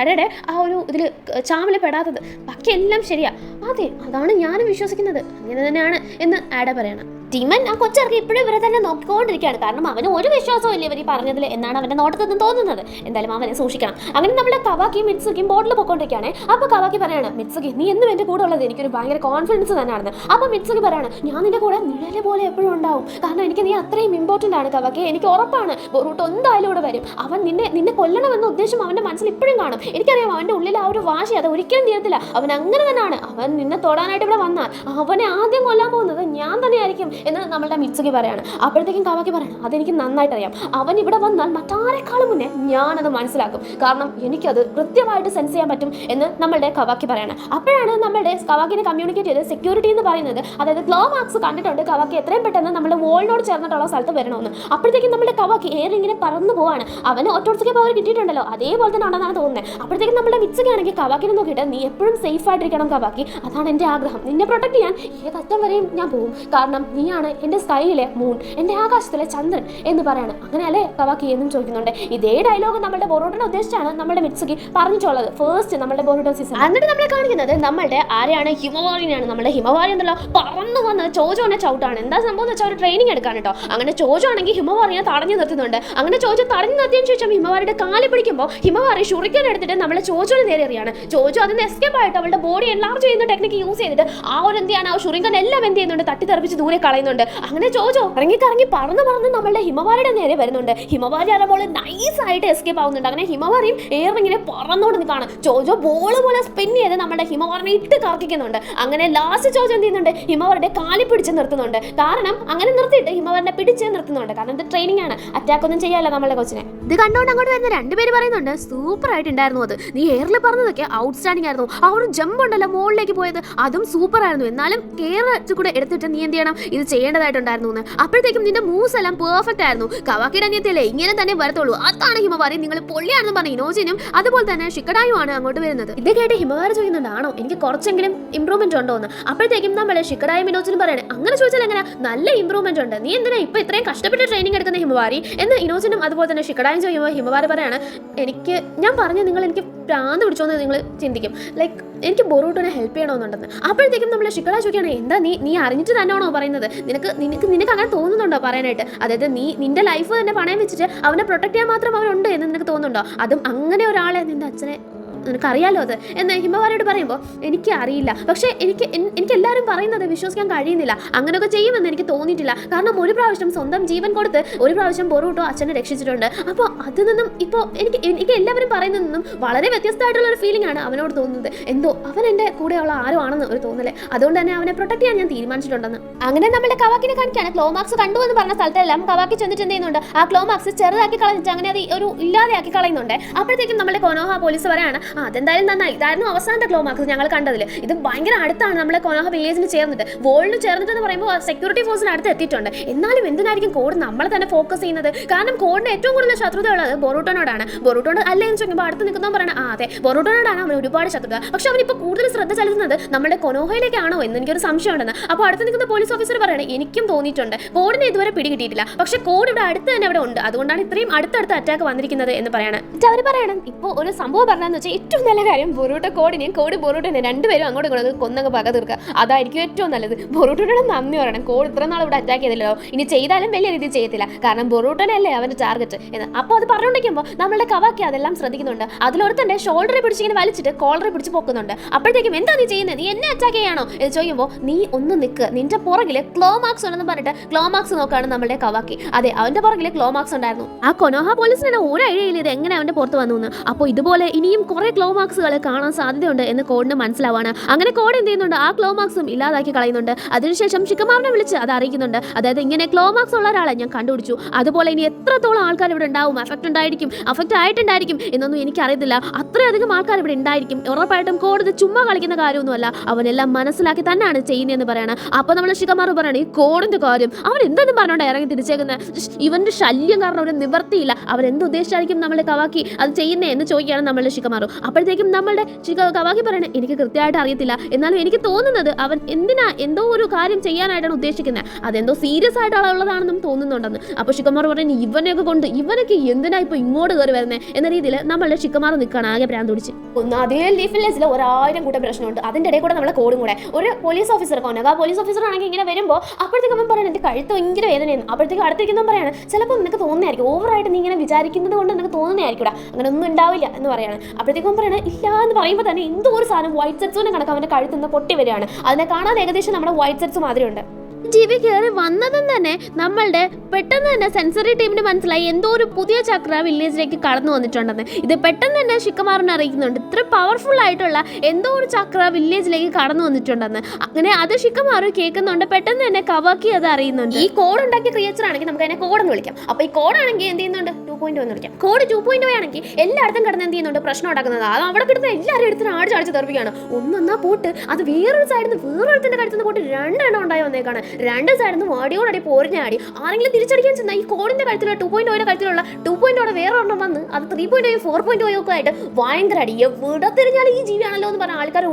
ആടയുടെ ആ ഒരു ഇതിൽ ചാമിൽ പെടാത്തത്. ബാക്കി എല്ലാം ശരിയാ. അതെ, അതാണ് ഞാനും വിശ്വസിക്കുന്നത്, അങ്ങനെ തന്നെയാണ് എന്ന് ആഡ പറയണം. ഡിമൻ ആ കൊച്ചിറക്കി ഇപ്പോഴും ഇവരെ തന്നെ നോക്കിക്കൊണ്ടിരിക്കുകയാണ്. കാരണം അവന് ഒരു വിശ്വാസവും ഇല്ല ഇവർ ഈ പറഞ്ഞതിൽ എന്നാണ് അവന്റെ നോട്ടത്തിൽ നിന്ന് തോന്നുന്നത്. എന്തായാലും അവനെ സൂക്ഷിക്കണം. അങ്ങനെ നമ്മളെ കവാക്കിയും മിത്സുക്കിയും ബോട്ടിൽ പൊക്കോണ്ടിരിക്കുകയാണ്. അപ്പോൾ കവാക്കി പറയാണ്, മിത്സുക്കി നീ എന്നും എൻ്റെ കൂടെ ഉള്ളത് എനിക്കൊരു ഭയങ്കര കോൺഫിഡൻസ് തന്നെയാണെന്ന്. അപ്പോൾ മിത്സുക്കി പറയാണ്, ഞാൻ നിന്റെ കൂടെ നിഴലെ പോലെ എപ്പോഴും ഉണ്ടാവും, കാരണം എനിക്ക് നീ അത്രയും ഇമ്പോർട്ടൻ്റ് ആണ് കവാക്കി, എനിക്ക് ഉറപ്പാണ് ബൊറൂട്ടോ എന്തായാലും ഇവിടെ വരും. അവൻ നിന്നെ കൊല്ലണമെന്ന ഉദ്ദേശം അവൻ്റെ മനസ്സിൽ ഇപ്പോഴും കാണും. എനിക്കറിയാം അവൻ്റെ ഉള്ളിൽ ആ ഒരു വാശി അത് ഒരിക്കലും തീരത്തില്ല. അവൻ അങ്ങനെ തന്നെയാണ്. അവൻ നിന്നെ തൊടാനായിട്ട് ഇവിടെ വന്നാൽ അവനെ ആദ്യം കൊല്ലാൻ പോകുന്നത് ഞാൻ തന്നെയായിരിക്കും എന്ന് നമ്മളുടെ മിത്സുക്കി പറയാണ്. അപ്പോഴത്തേക്കും കവാക്കി പറയണം, അതെനിക്ക് നന്നായിട്ട് അറിയാം, അവൻ ഇവിടെ വന്നാൽ മറ്റാരെക്കാളും മുന്നേ ഞാനത് മനസ്സിലാക്കും, കാരണം എനിക്കത് കൃത്യമായിട്ട് സെൻസ് ചെയ്യാൻ പറ്റും എന്ന് നമ്മളുടെ കവാക്കി പറയണം. അപ്പോഴാണ് നമ്മളുടെ കവാക്കിനെ കമ്മ്യൂണിക്കേറ്റ് ചെയ്ത് സെക്യൂരിറ്റി എന്ന് പറയുന്നത്, അതായത് ക്ലോ മാർക്സ് കണ്ടിട്ടുണ്ട് കവാക്കി എത്രയും പെട്ടെന്ന് നമ്മുടെ വോളിനോട് ചേർന്നിട്ടുള്ള സ്ഥലത്ത് വരണമെന്ന്. അപ്പോഴത്തേക്കും നമ്മുടെ കവാക്കി ഇങ്ങനെ പറന്നു പോവാണ്. അവന് ഒറ്റോട്സിക്ക് പവർ കിട്ടിയിട്ടുണ്ടല്ലോ, അതേപോലെ തന്നെ ഉണ്ടെന്നാണ് തോന്നുന്നത്. അപ്പോഴത്തേക്കും നമ്മുടെ മിത്സുക്കി ആണെങ്കിൽ കവാക്കിനെ നോക്കിയിട്ട്, നീ എപ്പോഴും സേഫ് ആയിട്ടിരിക്കണം കവാക്കി, അതാണ് എൻ്റെ ആഗ്രഹം, നിന്നെ പ്രൊട്ടക്ട് ചെയ്യാൻ ഏതറ്റം വരെയും ഞാൻ പോകും, കാരണം നീയാണ് എൻ്റെ സ്കൈയിലെ മൂൺ, എൻ്റെ ആകാശത്തിലെ ചന്ദ്രൻ എന്ന് പറയാണ്. അങ്ങനെയല്ലേ കവാക്കി എന്നും ചോദിക്കുന്നുണ്ട്. ഇതേ ഡയലോഗ് നമ്മുടെ ബൊറൂട്ടോനെ ഉദ്ദേശിച്ചാണ് നമ്മുടെ മിത്സുക്കി പറഞ്ഞിട്ടുള്ളത് ഫസ്റ്റ് നമ്മുടെ ബൊറൂട്ടോ സീസൺ. എന്നിട്ട് നമ്മളെ കാണിക്കുന്നത് നമ്മളുടെ ആരെയാണ്, ഹിമവാരിനെയാണ്. നമ്മുടെ ഹിമവാരി എന്തല്ലോ പറന്നു വന്ന് ചോജോനെ ചവിട്ടാണ്. എന്താ സംഭവം എന്ന് വെച്ചാൽ ഒരു ട്രെയിനിങ് എടുക്കാൻ കേട്ടോ. അങ്ങനെ ചോജോ ആണെങ്കിൽ ഹിമവാരിനെ തടഞ്ഞു നിർത്തുന്നുണ്ട്. അങ്ങനെ ചോജോ തടഞ്ഞു നിർത്തിയതിനു ശേഷം ഹിമവാരിയുടെ കാലിൽ പിടിക്കുമ്പോൾ ഹിമവാരി ഷുറിക്കൻ എടുത്തിട്ട് നമ്മളെ ചോജോനെ നേരെ എറിയാണ്. ചോജോ അതിന് എസ്കേപ്പ് ആയിട്ട് അവളുടെ ബോഡി എൻലാർജ് ചെയ്യുന്ന ടെക്നിക്ക് യൂസ് ചെയ്തിട്ട് ആ ഒരു എന്ത് ചെയ്യാണ്, ആ ഷുറിക്കൻ എല്ലാം എന്ത് ചെയ്യുന്നുണ്ട്, തട്ടിത്തെറിപ്പിച്ച് ദൂരെ കളയുന്നുണ്ട്. അങ്ങനെ ചോജോ കറങ്ങി പറന്ന് നമ്മളുടെ ഹിമവാരിയുടെ നേരെ വരുന്നുണ്ട്. ഹിമവാരി ആകുമ്പോൾ നൈസ് ആയിട്ട് എസ്കേപ്പ് ആവുന്നുണ്ട്. അങ്ങനെ ഹിമവാരിയും എയറിങ്ങനെ പറന്നുകൊണ്ട് നിൽക്കുകയാണ്. ചോജോ ബോൾ പോലെ സ്പിൻ ചെയ്ത് നമ്മുടെ ഹിമവാറിനെ ഇട്ട് കറക്കിക്കുന്നുണ്ട്. അങ്ങനെ ലാസ്റ്റ് ചോജോ എന്ത് ചെയ്യുന്നുണ്ട്, ഹിമവാറിന്റെ കാലി പിടിച്ച് നിർത്തുന്നുണ്ട്. കാരണം അങ്ങനെ നിർത്തിയിട്ട് ഹിമവാറിനെ പിടിച്ച് നിർത്തുന്നുണ്ട്. കാരണം ഇത് ട്രെയിനിങ് ആണ്, അറ്റാക്ക് ഒന്നും ചെയ്യാല്ല നമ്മളെ കൊച്ചിനെ. ഇത് കണ്ടുകൊണ്ട് അങ്ങോട്ട് വരുന്ന രണ്ടുപേര് പറയുന്നുണ്ട്, സൂപ്പർ ആയിട്ടുണ്ടായിരുന്നു അത്, നീ എയറിൽ പറഞ്ഞതൊക്കെ ഔട്ട്സ്റ്റാൻഡിംഗ് ആയിരുന്നു, ആ ഒരു ജമ്പ് ഉണ്ടല്ലോ മുകളിലേക്ക് പോയത് അതും സൂപ്പർ ആയിരുന്നു, എന്നാലും കെയർ കൂടെ എടുത്തിട്ട് നീ എന്ത് ചെയ്യണം, ഇത് ചെയ്യേണ്ടതായിട്ടുണ്ടായിരുന്നു എന്ന്. അപ്പോഴത്തേക്കും നിന്റെ മൂവ്സ് എല്ലാം പെർഫെക്റ്റ് ആയിരുന്നു, കവാക്കിയുടെ അനിയത്തിയല്ലേ ഇങ്ങനെ തന്നെ വരത്തുള്ളൂ, അതാണ് ഹിമവാരി, നിങ്ങൾ പൊള്ളിയാണെന്ന് പറഞ്ഞ ഇനോജിനും അതുപോലെ തന്നെ ഷിക്കഡായുമാണ് അങ്ങോട്ട് വരുന്നത്. ഇത് കേട്ട് ഹിമവാരി ചോദിക്കുന്നുണ്ട്, ആണോ എനിക്ക് കുറച്ചെങ്കിലും ഇംപ്രൂവ്മെന്റ് ഉണ്ടോ എന്ന്. അപ്പോഴത്തേക്കും നമ്മളെ ഷിക്കഡായും ഇനോജിനും പറയണേ, അങ്ങനെ ചോദിച്ചാൽ എങ്ങനെ, നല്ല ഇംപ്രൂവ്മെന്റ് ഉണ്ട്, നീ എന്തിനാ ഇപ്പൊ ഇത്രയും കഷ്ടപ്പെട്ട് ട്രെയിനിങ് എടുക്കുന്ന ഹിമവാരി എന്ന് ഇനോജിനും അതുപോലെ തന്നെ ഷിക്കഡായും ചോദിക്കുമ്പോൾ ഹിമവാരി പറയാണ്, ഞാൻ പറഞ്ഞു നിങ്ങൾ എനിക്ക് പ്രാന്ത് പിടിച്ചോന്ന് നിങ്ങൾ ചിന്തിക്കും, ലൈക്ക് എനിക്ക് ബൊറൂട്ടോനെ ഹെൽപ്പ് ചെയ്യണമെന്നുണ്ടെന്ന്. അപ്പോഴത്തേക്കും നമ്മൾ ഷിക്കഡ ചോദിക്കുകയാണ്, എന്താ നീ അറിഞ്ഞിട്ട് തന്നെയാണോ പറയുന്നത്, നിനക്ക് അങ്ങനെ തോന്നുന്നുണ്ടോ പറയാനായിട്ട്, അതായത് നിന്റെ ലൈഫ് തന്നെ പണയം വെച്ചിട്ട് അവനെ പ്രൊട്ടക്ട് ചെയ്യാൻ മാത്രം അവനുണ്ട് എന്ന് നിനക്ക് തോന്നുന്നുണ്ടോ, അതും അങ്ങനെ ഒരാളെ നിന്റെ അച്ഛനെ നിനക്കറിയാലോ അത് എന്ന് ഹിമവാരിയോട് പറയുമ്പോൾ എനിക്ക് അറിയില്ല, പക്ഷേ എനിക്ക് എല്ലാവരും പറയുന്നത് വിശ്വസിക്കാൻ കഴിയുന്നില്ല, അങ്ങനെയൊക്കെ ചെയ്യുമെന്ന് എനിക്ക് തോന്നിയിട്ടില്ല, കാരണം ഒരു പ്രാവശ്യം സ്വന്തം ജീവൻ കൊടുത്ത് ഒരു പ്രാവശ്യം ബൊറൂട്ടോ അച്ഛനെ രക്ഷിച്ചിട്ടുണ്ട്. അപ്പോൾ അതിൽ നിന്നും ഇപ്പോൾ എനിക്ക് എല്ലാവരും പറയുന്നതിൽ നിന്നും വളരെ വ്യത്യസ്തമായിട്ടുള്ള ഒരു ഫീലിംഗ് ആണ് അവനോട് തോന്നുന്നത്. എന്തോ അവൻ എൻ്റെ കൂടെയുള്ള ആരും ആണെന്ന് ഒരു തോന്നല്, അതുകൊണ്ട് തന്നെ അവനെ പ്രൊട്ടക്ട് ചെയ്യാൻ ഞാൻ തീരുമാനിച്ചിട്ടുണ്ടെന്ന്. അങ്ങനെ നമ്മുടെ കവാക്കിനെ കാണിക്കാണ്. ക്ലോമാക്സ് കണ്ടു എന്ന് പറഞ്ഞ സ്ഥലത്തെല്ലാം കവാക്കി ചെന്നിട്ട് എന്ത് ചെയ്യുന്നുണ്ട്, ആ ക്ലോമാക്സ് ചെറുതാക്കി കളഞ്ഞിട്ട് അങ്ങനെ അത് ഒരു ഇല്ലാതെയാക്കി കളയുന്നുണ്ട്. അപ്പോഴത്തേക്കും നമ്മുടെ കൊനോഹ പോലീസ് പറയാണ്, അതെന്തായാലും നന്നായി, ഇതായിരുന്നു അവസാനത്തെ ക്ലോമാക്സ് ഞങ്ങൾ കണ്ടതിൽ, ഇത് ഭയങ്കര അടുത്താണ് നമ്മളെ കൊനോഹ വില്ലേജിന് ചേർന്നിട്ട്, വോളിന് ചേർന്നിട്ട് എന്ന് പറയുമ്പോൾ സെക്യൂരിറ്റി ഫോഴ്സിന് അടുത്ത് എത്തിയിട്ടുണ്ട്. എന്നാലും എന്തിനായിരിക്കും കോഡ് നമ്മളെ തന്നെ ഫോക്കസ് ചെയ്യുന്നത്, കാരണം കോഡിന് ഏറ്റവും കൂടുതൽ ശത്രുത ഉള്ളത് ബൊറൂട്ടോനോടാണ്. ബൊറൂട്ടോട് അല്ലെന്ന് ചോദിക്കുമ്പോൾ അടുത്ത് നിൽക്കുന്നവൻ പറയണം, അതെ ബൊറൂട്ടോനോടാണ് അവൻ ഒരുപാട് ശത്രുത, പക്ഷെ അവനിപ്പോൾ കൂടുതൽ ശ്രദ്ധ ചെലുത്തുന്നത് നമ്മുടെ കൊനോഹയിലേക്കാണോ എന്ന് എനിക്കൊരു സംശയം ഉണ്ടെന്ന്. അപ്പോൾ അടുത്ത് നിൽക്കുന്ന പോലീസ് ഓഫീസർ പറയണേ, എനിക്കും തോന്നിയിട്ടുണ്ട് കോഡിനെ ഇതുവരെ പിടികിട്ടിയിട്ടില്ല, പക്ഷെ കോഡ് ഇവിടെ അടുത്ത് തന്നെ ഇവിടെ ഉണ്ട്, അതുകൊണ്ടാണ് ഇത്രയും അടുത്തടുത്ത് അറ്റാക്ക് വന്നിരിക്കുന്നത് എന്ന് പറയണം. അവർ പറയണം ഇപ്പോൾ ഒരു സംഭവം പറഞ്ഞതെന്ന് വെച്ചാൽ ഈ ഏറ്റവും നല്ല കാര്യം ബൊറൂട്ടോ കോഡിനെയും കോഡ് ബൊറൂട്ടോനെ രണ്ടുപേരും അങ്ങോട്ടും ഇങ്ങോട്ടും കൊന്നങ്ങ് പക തീർക്കുക. അതായിരിക്കും ഏറ്റവും നല്ലത്. ബൊറൂട്ടോനോട് നന്ദി പറയണം. കോഡ് ഇത്ര നാൾ ഇവിടെ അറ്റാക്ക് ചെയ്തില്ലല്ലോ, ഇനി ചെയ്താലും വലിയ രീതിയിൽ ചെയ്യത്തില്ല, കാരണം ബൊറൂട്ടോനല്ലേ അവന്റെ ടാർഗറ്റ് എന്ന്. അപ്പോൾ അത് പറഞ്ഞുകൊണ്ടിരിക്കുമ്പോൾ നമ്മളുടെ കവാക്കി അതെല്ലാം ശ്രദ്ധിക്കുന്നുണ്ട്. അതിലൊരുത്തന്റെ ഷോൾഡറെ പിടിച്ച് ഇങ്ങനെ വലിച്ചിട്ട് കോളറെ പിടിച്ച് പൊക്കുന്നുണ്ട്. അപ്പോഴത്തേക്കും എന്താ നീ ചെയ്യുന്നത്, നീ എന്നെ അറ്റാക്ക് ചെയ്യാണോ എന്ന് ചോദിക്കുമ്പോൾ നീ ഒന്ന് നിൽക്ക്, നിന്റെ പുറകില് ക്ലോ മാർക്സ് ഉണ്ടെന്ന് പറഞ്ഞിട്ട് ക്ലോ മാർക്സ് നോക്കാണ് നമ്മുടെ കവാക്കി. അതെ, അവന്റെ പുറകില് ക്ലോ മാർക്സ് ഉണ്ടായിരുന്നു. ആ കൊനോഹ പോലീസിന് ഒരു ഐഡിയയില്ല ഇത് എങ്ങനെ അവന്റെ പുറത്ത് വന്നു എന്ന്. അപ്പോൾ ഇതുപോലെ ഇനിയും കുറെ ക്ലോ മാർക്സുകൾ കാണാൻ സാധ്യതയുണ്ട് എന്ന് കോഡിന് മനസ്സിലാവാണ്. അങ്ങനെ കോഡ് എന്ത് ചെയ്യുന്നുണ്ട്, ആ ക്ലോ മാർക്സും ഇല്ലാതാക്കി കളയുന്നുണ്ട്. അതിനുശേഷം ഷിക്കമാറിനെ വിളിച്ച് അത് അറിയിക്കുന്നുണ്ട്. അതായത് ഇങ്ങനെ ക്ലോ മാർക്സ് ഉള്ള ഒരാളെ ഞാൻ കണ്ടുപിടിച്ചു, അതുപോലെ ഇനി എത്രത്തോളം ആൾക്കാർ ഇവിടെ ഉണ്ടാവും, അഫക്റ്റ് ആയിട്ടുണ്ടായിരിക്കും എന്നൊന്നും എനിക്കറിയത്തില്ല, അത്രയധികം ആൾക്കാർ ഇവിടെ ഉണ്ടായിരിക്കും. ഉറപ്പായിട്ടും കോഡ് ഇത് ചുമ്മാ കളിക്കുന്ന കാര്യമൊന്നുമല്ല, അവനെല്ലാം മനസ്സിലാക്കി തന്നെയാണ് ചെയ്യുന്നതെന്ന് പറയണം. അപ്പൊ നമ്മൾ ഷിക്കമാർ പറയണം, ഈ കോഡിന്റെ കാര്യം അവൻ എന്തെന്നും പറഞ്ഞോണ്ട് ഇറങ്ങി തിരിച്ചേക്കുന്നത്, ഇവന്റെ ശല്യം കാരണം ഒരു നിവർത്തിയില്ല, അവൻ എന്ത് ഉദ്ദേശിച്ചായിരിക്കും നമ്മളുടെ കവാക്കി അത് ചെയ്യുന്നേ എന്ന് ചോദിക്കുകയാണ് നമ്മളുടെ ഷിക്കമാറു. അപ്പോഴത്തേക്കും നമ്മളുടെ കവാക്കി പറയണേ, എനിക്ക് കൃത്യമായിട്ട് അറിയത്തില്ല, എന്നാലും എനിക്ക് തോന്നുന്നത് അവൻ എന്തോ ഒരു കാര്യം ചെയ്യാനായിട്ടാണ് ഉദ്ദേശിക്കുന്നത്, അതെന്തോ സീരിയസ് ആയിട്ടുള്ളതാണെന്നും തോന്നുന്നുണ്ടെന്ന്. അപ്പൊ ഷിക്കമാർ പറയുന്നത്, ഇവനൊക്കെ എന്തിനാ ഇപ്പൊ ഇങ്ങോട്ട് കയറി വരുന്നത് എന്ന രീതിയിൽ നമ്മളുടെ ഷിക്കമാർ നിൽക്കുകയാണ് ആകെ പ്രാന്ത് പിടിച്ച്. ഒന്ന് അതേ ലീഫ് വില്ലേജിൽ 1000 കൂട്ടം പ്രശ്നമുണ്ട്. അതിന്റെ ഇടയിൽ കൂടെ നമ്മളെ കോടും കൂടെ ഒരു പോലീസ് ഓഫീസർ കൊണ്ടു. ആ പോലീസ് ഓഫീസർ ആണെങ്കിൽ ഇങ്ങനെ വരുമ്പോൾ അപ്പോഴത്തേക്ക് അവൻ പറയുന്നത്, എന്റെ കഴുത്ത് ഭയങ്കര വേദനയെന്ന്. അപ്പോഴത്തേക്ക് അടുത്തിരിക്കുന്നവൻ പറയാണ്, ചിലപ്പോൾ നിനക്ക് തോന്നുന്നതായിരിക്കും, ഓവറായിട്ട് നീ ഇങ്ങനെ വിചാരിക്കുന്നത് കൊണ്ട് നിനക്ക് തോന്നുന്നതായിരിക്കും, അങ്ങനെ ഒന്നും ഉണ്ടാവില്ല എന്ന് പറയാണ്. അപ്പോഴത്തേക്കും പറയണേ ഇല്ല എന്ന് പറയുമ്പോൾ തന്നെ എന്തോ ഒരു സാധനം വൈറ്റ് സെറ്റ്സിനെ കണക്ക് അവന്റെ കഴുത്ത് നിന്ന് പൊട്ടി വരികയാണ്. അതിനെ കാണാൻ ഏകദേശം നമ്മുടെ വൈറ്റ് സെറ്റ്സ് മാതിരിയുണ്ട്. ജീവി കയറി വന്നതും തന്നെ നമ്മളുടെ പെട്ടെന്ന് തന്നെ സെൻസറി ടീമിന് മനസ്സിലായി എന്തോ ഒരു പുതിയ ചക്ര വില്ലേജിലേക്ക് കടന്നു വന്നിട്ടുണ്ടെന്ന്. ഇത് പെട്ടെന്ന് തന്നെ ഷിക്കമാറിനെ അറിയിക്കുന്നുണ്ട്, ഇത്ര പവർഫുൾ ആയിട്ടുള്ള എന്തോ ഒരു ചക്ര വില്ലേജിലേക്ക് കടന്നു വന്നിട്ടുണ്ടെന്ന്. അങ്ങനെ അത് ഷിക്കമാറ് കേൾക്കുന്നുണ്ട്. പെട്ടെന്ന് തന്നെ കവാക്കി അത് അറിയുന്നുണ്ട്. ഈ കോഡ് ഉണ്ടാക്കിയ ക്രിയേച്ചർ ആണെങ്കിൽ നമുക്ക് അതിനെ കോഡെന്ന് വിളിക്കാം. അപ്പൊ ഈ കോഡാണെങ്കിൽ എന്ത് ചെയ്യുന്നുണ്ട്, 2.0 എന്ന് വിളിക്കാം. കോഡ് 2.0 ആണെങ്കിൽ എല്ലായിടത്തും കിടന്ന് എന്ത് ചെയ്യുന്നുണ്ട്, പ്രശ്നം ഉണ്ടാക്കുന്നത്. അത് അവിടെ കിടന്ന് എല്ലാവരും എടുത്ത് അടിച്ച് തെറിപ്പിക്കുകയാണ്. ഒന്നൊന്നാ പോട്ട് അത് വേറൊരു സൈഡിൽ നിന്ന് വേറൊരുത്തിന്റെ കഴുത്തുനിന്ന് പോട്ട് 2 എണ്ണം ഉണ്ടായി വന്നേക്കാണ്. 2 സൈഡിൽ നിന്ന് വാടിയോടടി പോരിഞ്ഞാടി ആരെങ്കിലും തിരിച്ചടിക്കാൻ ചെന്നാൽ ഈ കോഡിന്റെ കഴുത്തിലുള്ള 2.0 കഴുത്തിലുള്ള 2.0 വേറെ ഒരെണ്ണം വന്ന് അത് 3.0 4.0 ഒക്കെ ആയിട്ട് ഭയങ്കര അടി. എവിടെ തിരിഞ്ഞാലും ഈ ജീവിയാണല്ലോ എന്ന് പറഞ്ഞ ആൾക്കാർ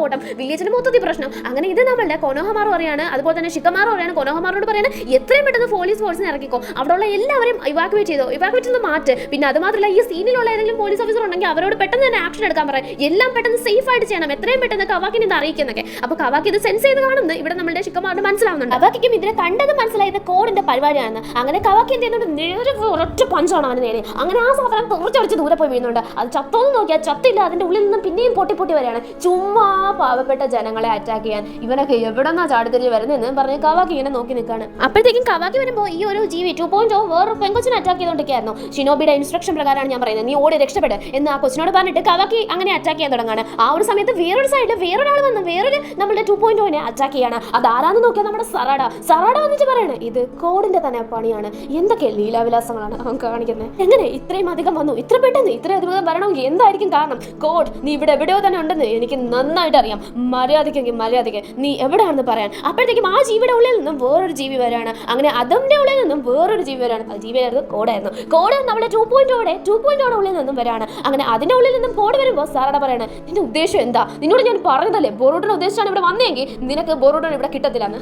ഓട്ടം വില്ലേജിന് മൊത്തത്തിൽ പ്രശ്നം. അങ്ങനെ ഇത് നമ്മളുടെ കൊനോഹമാർ പറയാണ്, അതുപോലെ തന്നെ ഷിക്കമാർ പറയാണ് കൊനോഹമാരോട് പറയാണ്, എത്രയും പെട്ടെന്ന് പോലീസ് ഫോഴ്സിനെ ഇറക്കിക്കോ, അവിടെയുള്ള എല്ലാവരും ഇവാക്യുവേറ്റ് ചെയ്ത് മാറ്റ്. പിന്നെ അത് മാത്രമല്ല ഈ സീനിലുള്ള ഏതെങ്കിലും പോലീസ് ഓഫീസർ ഉണ്ടെങ്കിൽ അവരോട് പെട്ടെന്ന് തന്നെ ആക്ഷൻ എടുക്കാൻ പറയാം, എല്ലാം പെട്ടെന്ന് സേഫ് ആയിട്ട് ചെയ്യണം, എത്രയും പെട്ടെന്ന് കവാക്കിനെ ഇത് അറിയിക്കുന്നൊക്കെ. അപ്പൊ കവാക്കി ഇത് സെൻസ് ചെയ്ത് കാണുന്നത് ഇവിടെ നമ്മുടെ ഷിക്കമാറിന് മനസ്സിലാവുന്നുണ്ട്. കവാക്കിക്കും ഇതിനെ കണ്ടത് മനസ്സിലായത് കോഡിന്റെ പരിപാടിയാണെന്ന്. അങ്ങനെ കവാക്കി എന്ത് ചെയ്യുന്നുണ്ട്, നേരെ ഒരൊറ്റ പഞ്ചാണ് അവന് നേരെ. അങ്ങനെ ആ സാധനം തുറച്ചടിച്ച് ദൂരെ പോയി വീഴുന്നുണ്ട്. അത് ചത്തോന്ന് നോക്കിയാൽ ചത്തില്ല, അതിന്റെ ഉള്ളിൽ നിന്നും പിന്നെയും പൊട്ടി വരികയാണ്. ചുമ്മാ പാവപ്പെട്ട ജനങ്ങളെ അറ്റാക്ക് ചെയ്യാൻ ഇവനൊക്കെ എവിടെന്നാ ചാടിത്തിരിഞ്ഞ് വരുന്നതെന്ന് പറഞ്ഞ് കവാക്കി ഇങ്ങനെ നോക്കി നിൽക്കാണ്. അപ്പോഴത്തേക്കും കവാക്കി വരുമ്പോൾ ഈ ഒരു ജീവി 2.0 വേറെ പെങ്കൊച്ചിനെ അറ്റാക്ക് ചെയ്തോണ്ടിരിക്കുകയായിരുന്നു. ഷിനോബിയുടെ ഇൻസ്ട്രക്ഷൻ പ്രകാരമാണ് ഞാൻ പറയുന്നത്, നീ ഓടി രക്ഷപ്പെട് എന്ന് ആ കൊച്ചിനോട് പറഞ്ഞിട്ട് കവാക്കി അങ്ങനെ അറ്റാക്ക് ചെയ്യാൻ തുടങ്ങാണ്. ആ ഒരു സമയത്ത് വേറൊരു സൈഡിൽ വേറൊരാൾ വന്ന് വേറൊരു നമ്മുടെ 2.0 അറ്റാക്ക് ചെയ്യാണ്. അത് ആരാന്ന് നോക്കിയാൽ നമ്മുടെ സറാഡ വന്നിട്ട് പറയണേ, ഇത് കോഡിന്റെ തന്നെ പണിയാണ്, എന്തൊക്കെ ലീലാവിലാസങ്ങളാണ് അവൻ കാണിക്കുന്നത്, എങ്ങനെ ഇത്രയും അധികം വന്നു, ഇത്ര പെട്ടെന്ന് ഇത്ര അധികം വരണമെങ്കിൽ എന്തായിരിക്കും കാരണം? കോഡ് നീ ഇവിടെ എവിടെയോ തന്നെ ഉണ്ടെന്ന് എനിക്ക് നന്നായിട്ട് അറിയാം, മര്യാദയ്ക്ക് നീ എവിടെയാണെന്ന് പറയാൻ. അപ്പോഴത്തേക്കും ആ ജീവിയുടെ ഉള്ളിൽ നിന്നും വേറൊരു ജീവി വരാണ്. അങ്ങനെ അതിന്റെ ഉള്ളിൽ നിന്നും വേറൊരു ജീവി വരാണ്. അത് ജീവിയായിരുന്നു കോഡായിരുന്നു. കോഡ് നമ്മുടെ 2.0 ഉള്ളിൽ നിന്നും വരാണ്. അങ്ങനെ അതിന്റെ ഉള്ളിൽ നിന്നും കോഡ് വരുമ്പോൾ സാറട പറയാണ്, നിന്റെ ഉദ്ദേശം എന്താ? നിന്നോട് ഞാൻ പറഞ്ഞതല്ലേ ബൊറൂട്ടനെ ഉദ്ദേശിച്ചാണ് ഇവിടെ വന്നെങ്കിൽ നിനക്ക് ബൊറൂട്ടനെ ഇവിടെ കിട്ടത്തില്ലെന്ന്.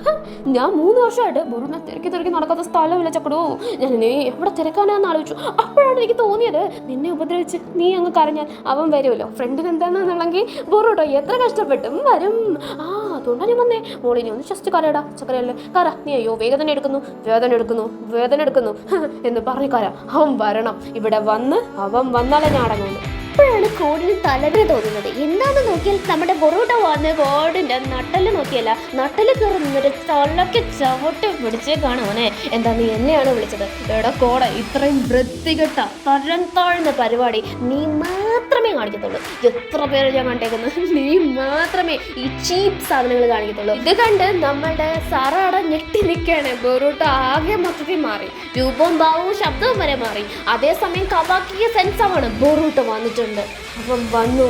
ഞാൻ 3 വർഷമായിട്ട് ബൊറൂട്ടനെ തിരക്കി നടക്കാത്ത സ്ഥലമില്ല ചക്കടൂ, ഞാൻ നീ എവിടെ തിരക്കാനാന്ന് ആലോചിച്ചു. അപ്പോഴാണ് എനിക്ക് തോന്നിയത്, നിന്നെ ഉപദ്രവിച്ച് നീ അങ്ങ് കരഞ്ഞാൽ അവൻ വരുമല്ലോ, ഫ്രണ്ടിന് എന്താണെന്നുണ്ടെങ്കിൽ ബൊറൂട്ടോ എത്ര കഷ്ടപ്പെട്ടും വരും. അതുകൊണ്ടാണ് ഞാൻ വന്നേ. മോളിനി ഒന്ന് ജസ്റ്റ് കരടാ, ചക്കരയല്ലേ കര, നീ അയ്യോ വേദന എടുക്കുന്നു എന്ന് പറഞ്ഞു കര. അവൻ വരണം, ഇവിടെ വന്ന് അവൻ വന്നാലേ ഞാൻ അടങ്ങുന്നു. അപ്പോഴാണ് കോഡിന് തലവേ തോന്നുന്നത്. എന്താണെന്ന് നോക്കിയാൽ നമ്മുടെ ബൊറൂട്ട വന്ന് കോഡിന്റെ നട്ടല് നോക്കിയല്ല, നട്ടല് കയറി നിന്നിട്ട് തലക്ക് ചവിട്ടി പിടിച്ചേക്കാണ് അവനെ. എന്താ നീ എന്നെയാണ് വിളിച്ചത്? എടാ കോട, ഇത്രയും വൃത്തികെട്ട തരം താഴ്ന്ന പരിപാടി നീ മാത്രമേ കാണിക്കത്തുള്ളൂ. എത്ര പേര് ഞാൻ കണ്ടേക്കുന്നത്, നീ മാത്രമേ ഈ ചീപ്പ് സാധനങ്ങൾ കാണിക്കത്തുള്ളൂ. ഇത് കണ്ട് നമ്മളുടെ സറാട ഞെട്ടി നിൽക്കുകയാണ്. ബൊറൂട്ട ആകെ മൊത്തത്തിൽ മാറി, രൂപവും ഭാവവും ശബ്ദവും വരെ മാറി. അതേസമയം കവാക്കിയ സെൻസാണ് ബൊറൂട്ട വന്നിട്ടുണ്ട്. അപ്പം വന്നു.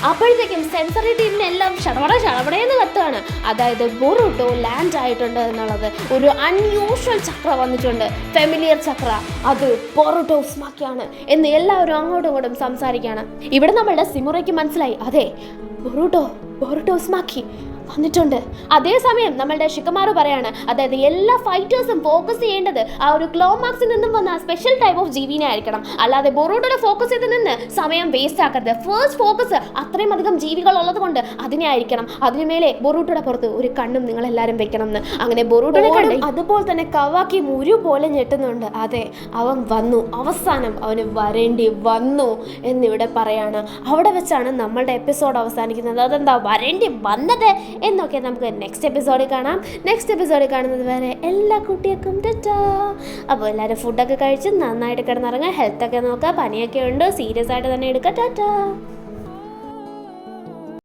അപ്പോഴത്തേക്കും സെൻസറി ടീമിനെ എല്ലാം ഷടപടയെന്ന് കത്തുകയാണ്. അതായത് ബൊറൂട്ടോ ലാൻഡ് ആയിട്ടുണ്ട് എന്നുള്ളത്. ഒരു അൺയൂഷ്വൽ ചക്ര വന്നിട്ടുണ്ട്, ഫെമിലിയർ ചക്ര, അത് ബൊറൂട്ടോ ഉസ്മാക്കിയാണ് എന്ന് എല്ലാവരും അങ്ങോട്ടും ഇങ്ങോട്ടും സംസാരിക്കുകയാണ്. ഇവിടെ നമ്മളുടെ സിമുറയ്ക്ക് മനസ്സിലായി, അതെ ബൊറൂട്ടോ ഉസ്മാക്കി വന്നിട്ടുണ്ട്. അതേസമയം നമ്മളുടെ ഷിക്കമാറു പറയാണ്, അതായത് എല്ലാ ഫൈറ്റേഴ്സും ഫോക്കസ് ചെയ്യേണ്ടത് ആ ഒരു ക്ലോമാക്സിൽ നിന്നും വന്ന സ്പെഷ്യൽ ടൈപ്പ് ഓഫ് ജീവിനെ ആയിരിക്കണം. അല്ലാതെ ബൊറൂട്ടോനെ ഫോക്കസ് ചെയ്ത് നിന്ന് സമയം വേസ്റ്റ് ആക്കരുത്. ഫസ്റ്റ് ഫോക്കസ് അത്രയും അധികം ജീവികൾ ഉള്ളത് കൊണ്ട് അതിനെ ആയിരിക്കണം. അതിനുമേലെ ബൊറൂട്ടോയുടെ പുറത്ത് ഒരു കണ്ണും നിങ്ങൾ എല്ലാവരും വെക്കണം എന്ന്. അങ്ങനെ ബൊറൂട്ടോനെ കണ്ട് അതുപോലെ തന്നെ കവാക്കി മുരു പോലെ ഞെട്ടുന്നുണ്ട്. അതെ, അവൻ വന്നു, അവസാനം അവന് വരേണ്ടി വന്നു എന്നിവിടെ പറയാണ്. അവിടെ വെച്ചാണ് നമ്മളുടെ എപ്പിസോഡ് അവസാനിക്കുന്നത്. അതെന്താ വരേണ്ടി വന്നത് എന്നൊക്കെ നമുക്ക് നെക്സ്റ്റ് എപ്പിസോഡിൽ കാണാം. നെക്സ്റ്റ് എപ്പിസോഡിൽ കാണുന്നത് വരെ എല്ലാ കുട്ടികൾക്കും ടാറ്റാ. അപ്പോൾ എല്ലാവരും ഫുഡൊക്കെ കഴിച്ച് നന്നായിട്ട് കിടന്നിറങ്ങുക, ഹെൽത്തൊക്കെ നോക്കുക, പനിയൊക്കെ ഉണ്ട്, സീരിയസ് ആയിട്ട് തന്നെ എടുക്കുക. ടാറ്റാ.